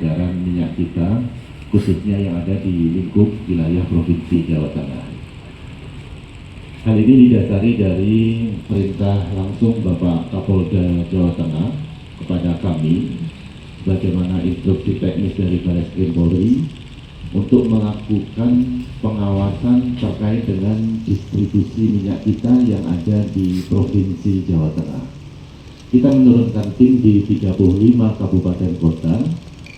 peredaran minyak kita, khususnya yang ada di lingkup wilayah Provinsi Jawa Tengah. Hal ini didasari dari perintah langsung Bapak Kapolda Jawa Tengah kepada kami, bagaimana instruksi teknis dari Barreskrim Polri untuk melakukan pengawasan terkait dengan distribusi minyak kita yang ada di Provinsi Jawa Tengah. Kita menurunkan tim di 35 kabupaten kota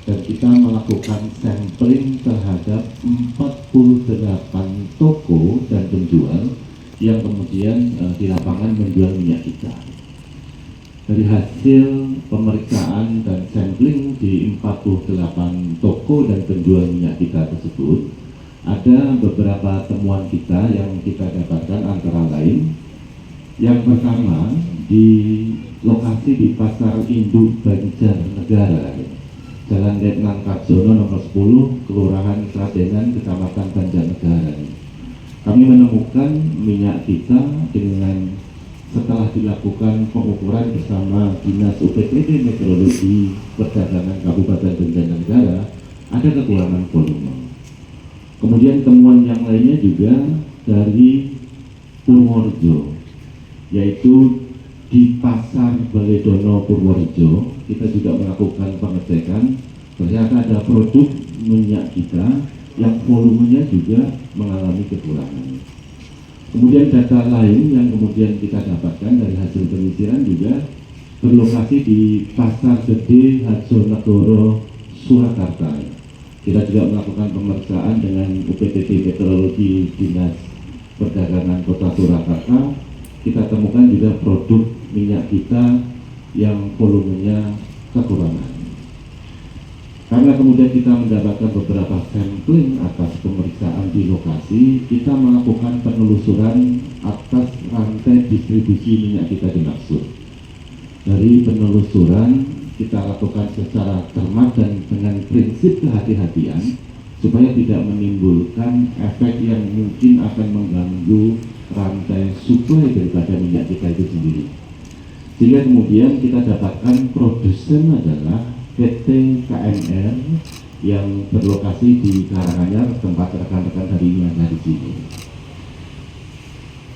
dan kita melakukan sampling terhadap 48 toko dan penjual yang kemudian di lapangan menjual minyak kita. Dari hasil pemeriksaan dan sampling di 48 toko dan penjual minyak kita tersebut, ada beberapa temuan kita yang kita dapatkan antara lain. Yang pertama, di lokasi di Pasar Induk Banjarnegara, Jalan Letnan Karjono nomor 10, Kelurahan Kradenan, Kecamatan Banjarnegara. Kami menemukan minyak kita dengan setelah dilakukan pengukuran bersama Dinas UPTD Meteorologi Perdagangan Kabupaten Banjarnegara, ada kekurangan volume. Kemudian temuan yang lainnya juga dari Purworejo, yaitu di Pasar Baledono Purworejo, kita juga melakukan pengecekan. Ternyata ada produk minyak kita yang volumenya juga mengalami kekurangan. Kemudian data lain yang kemudian kita dapatkan dari hasil penyisiran juga berlokasi di Pasar Gede Harjonegoro, Surakarta. Kita juga melakukan pemeriksaan dengan UPTD Meteorologi Dinas Perdagangan Kota Surakarta. Kita temukan juga produk minyak kita yang volumenya kekurangan. Karena kemudian kita mendapatkan beberapa sampling atas pemeriksaan di lokasi, kita melakukan penelusuran atas rantai distribusi minyak kita dimaksud. Dari penelusuran kita lakukan secara cermat dan dengan prinsip kehati-hatian supaya tidak menimbulkan efek yang mungkin akan mengganggu rantai suplai daripada minyak kita itu sendiri. Sehingga kemudian kita dapatkan produsen adalah PT KMR yang berlokasi di Karanganyar, tempat rekan-rekan hari ini ada di sini.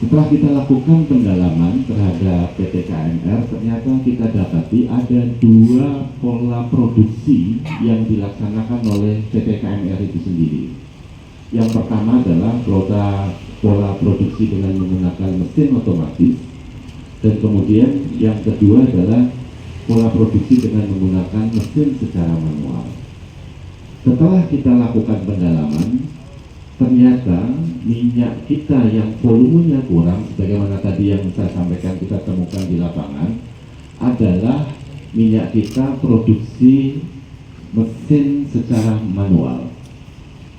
Setelah kita lakukan pendalaman terhadap PT KMR, ternyata kita dapati ada dua pola produksi yang dilaksanakan oleh PT KMR itu sendiri. Yang pertama adalah pola produksi dengan menggunakan mesin otomatis, dan kemudian yang kedua adalah pola produksi dengan menggunakan mesin secara manual. Setelah kita lakukan pendalaman, ternyata minyak kita yang volumenya kurang, sebagaimana tadi yang saya sampaikan kita temukan di lapangan, adalah minyak kita produksi mesin secara manual.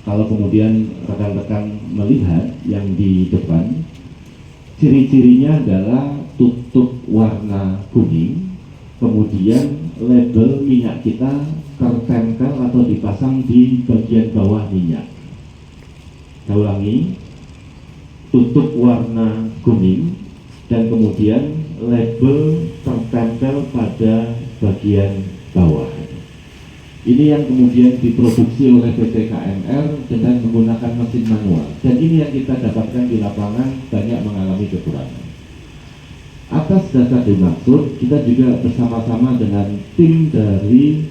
Kalau kemudian rekan-rekan melihat yang di depan, ciri-cirinya adalah tutup warna kuning, kemudian label minyak kita tertempel atau dipasang di bagian bawah minyak. Saya ulangi, tutup warna kuning dan kemudian label tertempel pada bagian bawah. Ini yang kemudian diproduksi oleh PT KMR dengan menggunakan mesin manual, dan ini yang kita dapatkan di lapangan banyak mengalami kekurangan. Atas dasar dimaksud, kita juga bersama-sama dengan tim dari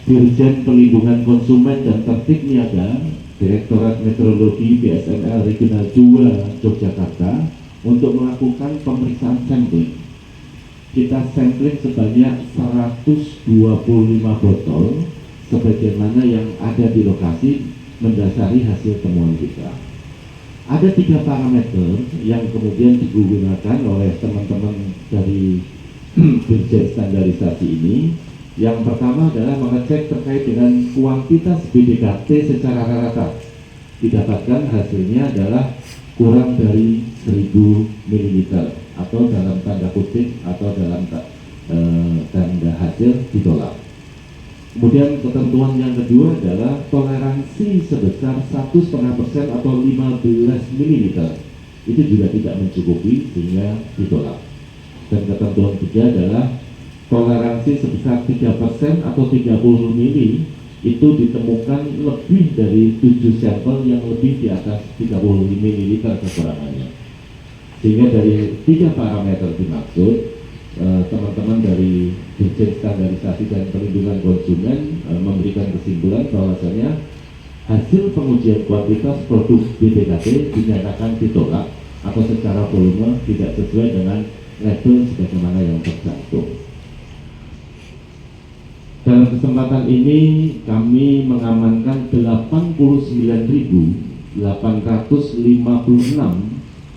Dirjen Pelindungan Konsumen dan Tertib Niaga Direktorat Meteorologi BSNL Regional 2 Yogyakarta untuk melakukan pemeriksaan sampling. Kita sampling sebanyak 125 botol sebagaimana yang ada di lokasi mendasari hasil temuan kita. Ada 3 parameter yang kemudian digunakan oleh teman-teman dari Dirjen Standarisasi ini. Yang pertama adalah mengecek terkait dengan kuantitas BDKT secara rata. Didapatkan hasilnya adalah kurang dari 1000 ml atau dalam tanda kutip atau dalam tanda hasil ditolak. Kemudian ketentuan yang kedua adalah toleransi sebesar 1,5% atau 15 ml. Itu juga tidak mencukupi sehingga ditolak. Dan ketentuan ketiga adalah toleransi sebesar 3% atau 30 ml itu ditemukan lebih dari 7 sampel yang lebih di atas 30 ml kekurangannya. Sehingga dari 3 parameter dimaksud, teman-teman dari Dirjen Standarisasi dan Perlindungan Konsumen memberikan kesimpulan bahwasanya hasil pengujian kuantitas produk BPKT dinyatakan ditolak atau secara volume tidak sesuai dengan label sebagaimana yang tercantum. Dalam kesempatan ini kami mengamankan 89.856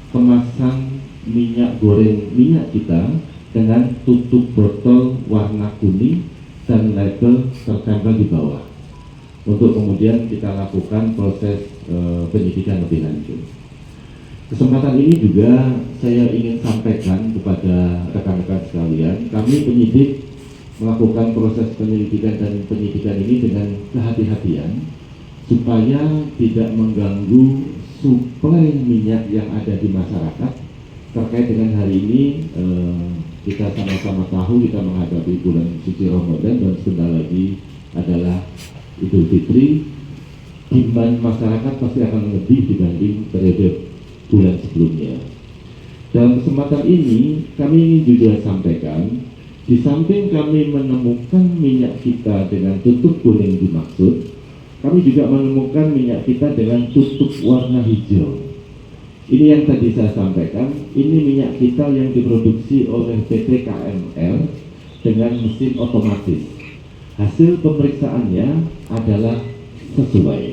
kemasan minyak goreng minyak kita dengan tutup botol warna kuning dan label tertempel di bawah, untuk kemudian kita lakukan proses penyidikan lebih lanjut. Kesempatan ini juga saya ingin sampaikan kepada rekan-rekan sekalian, kami penyidik melakukan proses penyelidikan dan penyidikan ini dengan kehati-hatian supaya tidak mengganggu suplai minyak yang ada di masyarakat. Terkait dengan hari ini, kita sama-sama tahu kita menghadapi bulan suci Ramadan dan sebentar lagi adalah Idul Fitri. Demand masyarakat pasti akan lebih dibanding periode bulan sebelumnya. Dalam kesempatan ini kami ingin juga sampaikan, di samping kami menemukan minyak kita dengan tutup kuning dimaksud, kami juga menemukan minyak kita dengan tutup warna hijau. Ini yang tadi saya sampaikan, ini minyak kita yang diproduksi oleh PT KMR dengan mesin otomatis. Hasil pemeriksaannya adalah sesuai.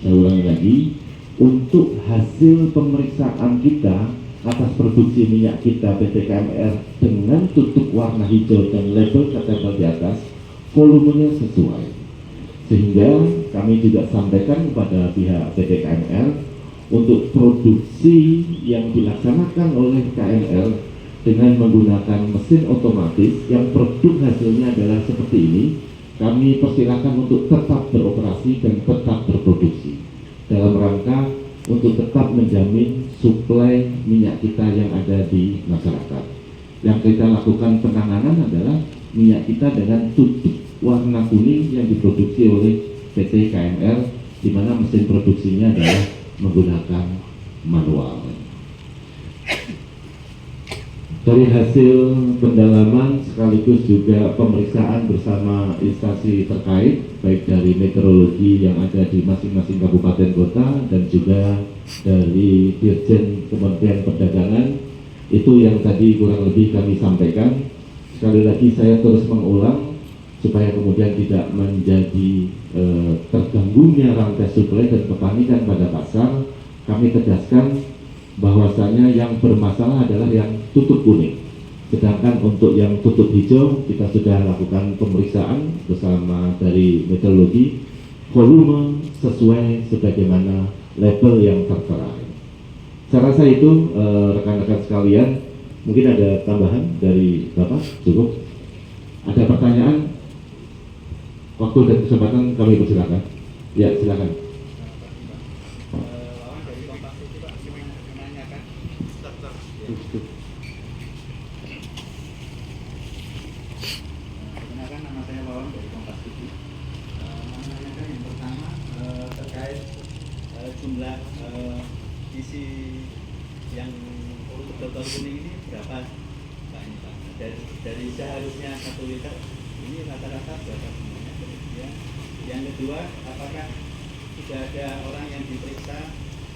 Saya ulangi lagi, untuk hasil pemeriksaan kita atas produksi minyak kita PT KMR dengan tutup warna hijau dan label ketempel di atas, volumenya sesuai. Sehingga kami juga sampaikan kepada pihak PT KMR untuk produksi yang dilaksanakan oleh KMR dengan menggunakan mesin otomatis yang produk hasilnya adalah seperti ini, kami persilakan untuk tetap beroperasi dan tetap berproduksi dalam rangka untuk tetap menjamin suplai minyak kita yang ada di masyarakat. Yang kita lakukan penanganan adalah minyak kita dengan tutup warna kuning yang diproduksi oleh PT KMR, di mana mesin produksinya adalah menggunakan manual. Dari hasil pendalaman sekaligus juga pemeriksaan bersama instansi terkait, baik dari meteorologi yang ada di masing-masing kabupaten kota dan juga dari Dirjen Kementerian Perdagangan, itu yang tadi kurang lebih kami sampaikan. Sekali lagi saya terus mengulang supaya kemudian tidak menjadi terganggunya rantai suplai dan kepanikan pada pasar. Kami tegaskan bahwasanya yang bermasalah adalah yang tutup kuning, sedangkan untuk yang tutup hijau kita sudah lakukan pemeriksaan bersama dari meteorologi, volume sesuai sebagaimana label yang tertera. Saya rasa itu rekan-rekan sekalian. Mungkin ada tambahan dari Bapak, cukup? Ada pertanyaan? Waktu dan kesempatan kami persilakan. Ya, silakan. Perkenalkan, nama saya Wawan dari Kompas TV. Menanyakan yang pertama terkait jumlah isi yang botol kuning ini berapa Pak ini Pak? Dari seharusnya 1 liter ini rata-rata berapa semuanya? Ya. Yang kedua, apakah sudah ada orang yang diperiksa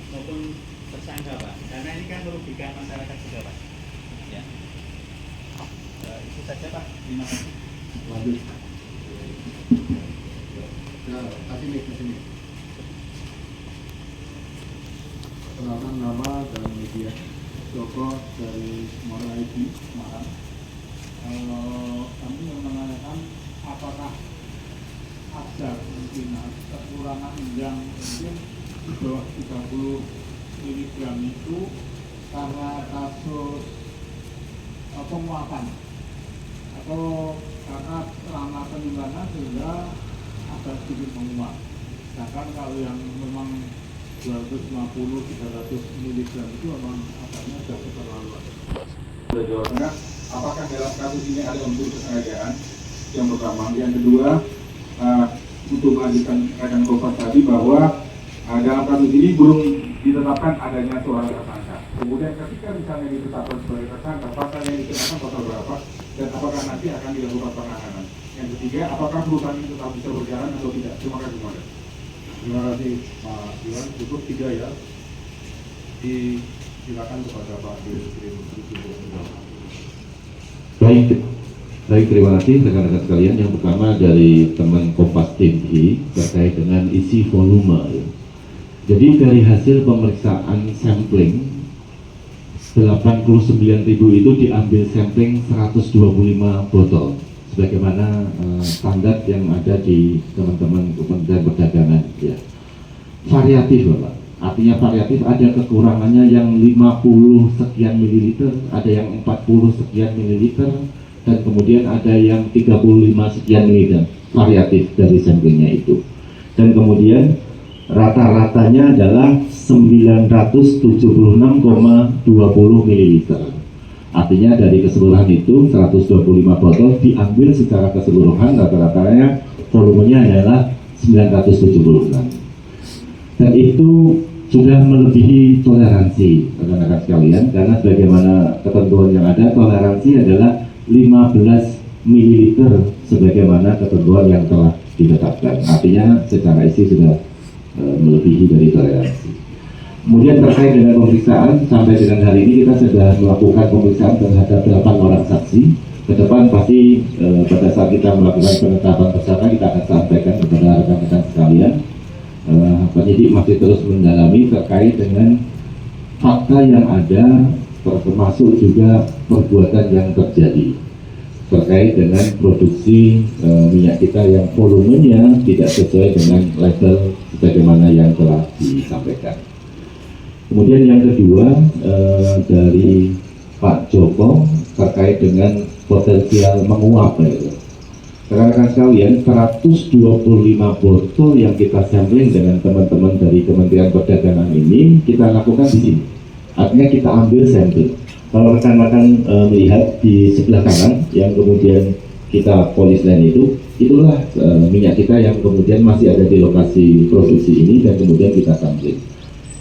maupun tersangka Pak? Karena ini kan merugikan masyarakat juga Pak. Ya. Itu saja Pak. Terima kasih. Lanjut. Nah, kasih nih. Perkenalkan nama dan media. Joko dari Muara ID Semarang. Kami menanyakan apakah ada kemungkinan kekurangan yang mungkin di bawah 30 mg itu karena kasus penguapan atau karena selama penimbangan sehingga agak sedikit menguap. Sedangkan kalau yang memang 250-300 mg itu memang agaknya sudah keterlaluan. Dari Jawa Tengah, apakah dalam kasus ini ada unsur kesengajaan? Yang pertama, yang kedua, untuk melanjutkan rekan Kompas tadi bahwa dalam kasus ini belum ditetapkan adanya seorang tersangka. Kemudian ketika misalnya ditetapkan sebagai tersangka, pasal yang dikenakan pasal berapa dan apakah nanti akan dilakukan penanganan. Yang ketiga, apakah perusahaan ini tetap bisa berjalan atau tidak? Terima kasih. Terima kasih Pak Iwan. Cukup 3 ya. Silakan kepada Pak Dirkrim. Baik, terima kasih rekan-rekan sekalian. Yang pertama dari teman Kompas TV terkait dengan isi volume. Jadi dari hasil pemeriksaan sampling 89.000 itu diambil sampling 125 botol sebagaimana standar yang ada di teman-teman Kementerian Perdagangan ya. Variatif Bapak. Artinya variatif, ada kekurangannya yang 50 sekian mililiter, ada yang 40 sekian mililiter, dan kemudian ada yang 35 sekian mililiter. Variatif dari samplingnya itu. Dan kemudian rata-ratanya adalah 976,20 mililiter. Artinya dari keseluruhan itu 125 botol diambil secara keseluruhan, rata-ratanya volumenya adalah 976. Dan itu sudah melebihi toleransi rekan-rekan sekalian, karena sebagaimana ketentuan yang ada, toleransi adalah 15 ml sebagaimana ketentuan yang telah ditetapkan. Artinya secara isi sudah melebihi dari toleransi. Kemudian terkait dengan pemeriksaan, sampai dengan hari ini kita sudah melakukan pemeriksaan terhadap 8 orang saksi. Ke depan pasti pada saat kita melakukan penetapan tersangka, kita akan sampaikan kepada rekan-rekan sekalian. Penyidik masih terus mendalami terkait dengan fakta yang ada, termasuk juga perbuatan yang terjadi terkait dengan produksi minyak kita yang volumenya tidak sesuai dengan level sebagaimana yang telah disampaikan. Kemudian yang kedua dari Pak Joko terkait dengan potensial menguap. Rekan-rekan sekalian, 125 botol yang kita sampling dengan teman-teman dari Kementerian Perdagangan ini kita lakukan di sini. Artinya kita ambil sampel. Kalau rekan-rekan melihat di sebelah kanan yang kemudian kita polislen itu, itulah minyak kita yang kemudian masih ada di lokasi produksi ini dan kemudian kita sampling.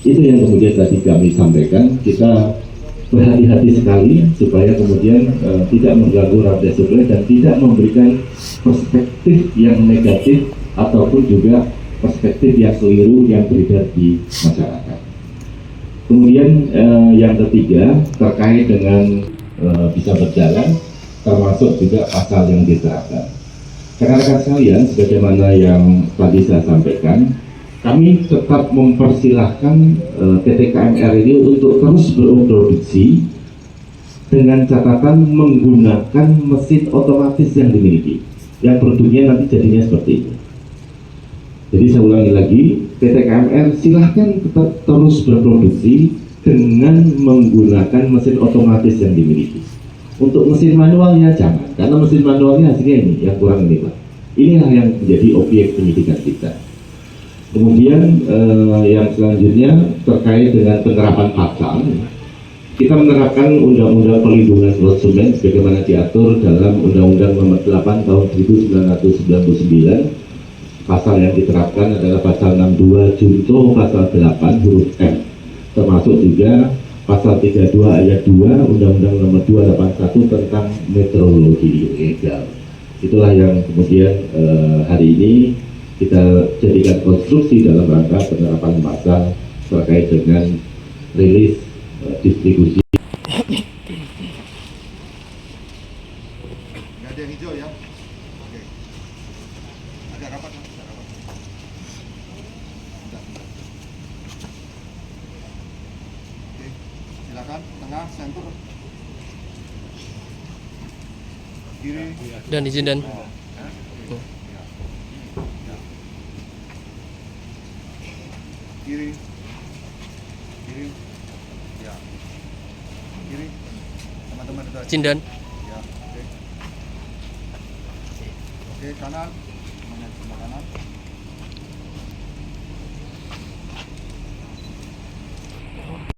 Itu yang kemudian tadi kami sampaikan, kita berhati-hati sekali supaya kemudian tidak mengganggu rantai supply dan tidak memberikan perspektif yang negatif ataupun juga perspektif yang keliru yang beredar di masyarakat. Kemudian yang ketiga terkait dengan bisa berjalan, termasuk juga pasal yang diterapkan. Rekan-rekan sekalian, sebagaimana yang tadi saya sampaikan, kami tetap mempersilahkan PT KMR ini untuk terus beroperasi dengan catatan menggunakan mesin otomatis yang dimiliki, yang produknya nanti jadinya seperti itu. Jadi saya ulangi lagi, PT KMR silahkan tetap terus berproduksi dengan menggunakan mesin otomatis yang dimiliki. Untuk mesin manualnya jangan, karena mesin manualnya hasilnya ini yang kurang ini Pak. Inilah yang menjadi objek penyidikan kita. Kemudian yang selanjutnya terkait dengan penerapan pasal, kita menerapkan Undang-Undang Perlindungan Konsumen sebagaimana diatur dalam Undang-Undang Nomor 8 Tahun 1999. Pasal yang diterapkan adalah pasal 62 junto pasal 8 huruf M, termasuk juga pasal 32 ayat 2 Undang-Undang Nomor 281 tentang meteorologi ilegal. Itulah yang kemudian hari ini kita jadikan konstruksi dalam rangka penerapan pasal terkait dengan rilis distribusi. Nggak ada yang hijau ya? Oke. Agak rapat, Mas. Agak rapat. Bentar. Oke. Silakan. Tengah, center. Kiri. Dan izin dan Kiri. Kiri. Ya. Kiri. Teman-teman sudah. izin dan Ya. Oke. Oke, kanan.